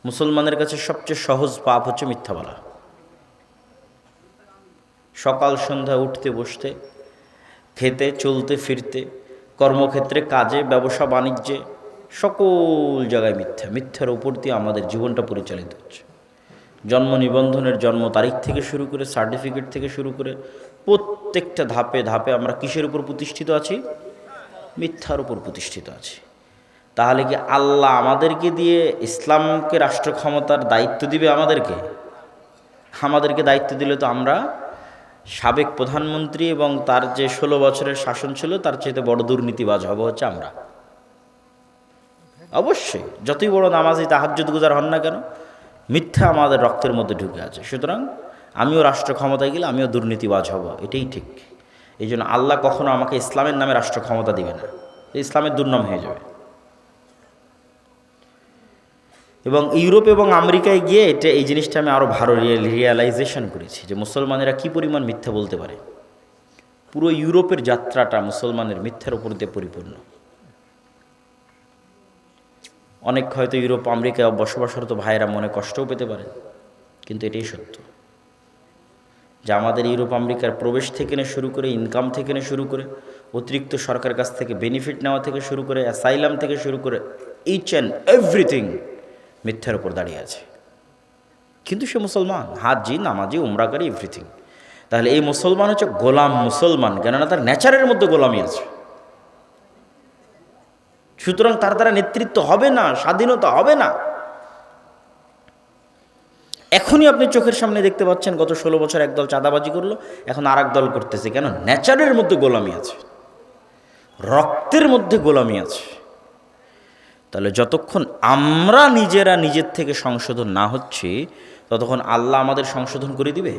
মুসলমানের কাছে সবচেয়ে সহজ পাপ হচ্ছে মিথ্যা বলা। সকাল সন্ধ্যা উঠতে বসতে, খেতে চলতে ফিরতে, কর্মক্ষেত্রে, কাজে, ব্যবসা বাণিজ্যে, সকল জায়গায় মিথ্যা। মিথ্যার উপর দিয়ে আমাদের জীবনটা পরিচালিত হচ্ছে। জন্ম নিবন্ধনের জন্ম তারিখ থেকে শুরু করে, সার্টিফিকেট থেকে শুরু করে প্রত্যেকটা ধাপে ধাপে আমরা কিসের উপর প্রতিষ্ঠিত আছি? মিথ্যার উপর প্রতিষ্ঠিত আছি। তাহলে কি আল্লাহ আমাদেরকে দিয়ে ইসলামকে রাষ্ট্র ক্ষমতার দায়িত্ব দিবে? আমাদেরকে দায়িত্ব দিলে তো আমরা সাবেক প্রধানমন্ত্রী এবং তার যে 16 বছরের শাসন ছিল তার চাইতে বড় দুর্নীতিবাজ হব হচ্ছে আমরা। অবশ্যই যতই বড় নামাজি তাহাজ্জুদ গুজার হন না কেন, মিথ্যা আমাদের রক্তের মধ্যে ঢুকে আছে। সুতরাং আমিও রাষ্ট্র ক্ষমতায় গেলে আমিও দুর্নীতিবাজ হব, এটাই ঠিক। এই জন্য আল্লাহ কখনো আমাকে ইসলামের নামে রাষ্ট্র ক্ষমতা দিবে না, ইসলামের দুর্নাম হয়ে যাবে। এবং ইউরোপ এবং আমেরিকায় গিয়ে এই জিনিসটা আমি আরও ভালো রিয়েলাইজেশন করেছি যে মুসলমানেরা কী পরিমাণ মিথ্যা বলতে পারে। পুরো ইউরোপের যাত্রাটা মুসলমানের মিথ্যার উপর দিয়ে পরিপূর্ণ। অনেক হয়তো ইউরোপ আমেরিকায় বসবাসরত ভাইয়েরা মনে কষ্টও পেতে পারে, কিন্তু এটাই সত্য যে আমাদের ইউরোপ আমেরিকার প্রবেশ থেকে নিয়ে শুরু করে, ইনকাম থেকে নিয়ে শুরু করে, অতিরিক্ত সরকারের কাছ থেকে বেনিফিট নেওয়া থেকে শুরু করে, অ্যাসাইলাম থেকে শুরু করে, ইচ অ্যান্ড এভরিথিং মিথ্যার উপর দাঁড়িয়ে আছে। কিন্তু সে মুসলমান, হাজি, নামাজি, উমরাকারী, এভরিথিং। তাহলে এই মুসলমান হচ্ছে গোলাম মুসলমান, কেননা তার নেচারের মধ্যে গোলামি আছে। সুতরাং তার দ্বারা নেতৃত্ব হবে না, স্বাধীনতা হবে না। এখনই আপনি চোখের সামনে দেখতে পাচ্ছেন গত 16 বছর একদল চাঁদাবাজি করলো, এখন আর এক দল করতেছে। কেন? নেচারের মধ্যে গোলামি আছে, রক্তের মধ্যে গোলামি আছে। তাহলে যতক্ষণ আমরা নিজেরা নিজের থেকে সংশোধন না হচ্ছি, ততক্ষণ আল্লাহ আমাদের সংশোধন করে দিবে?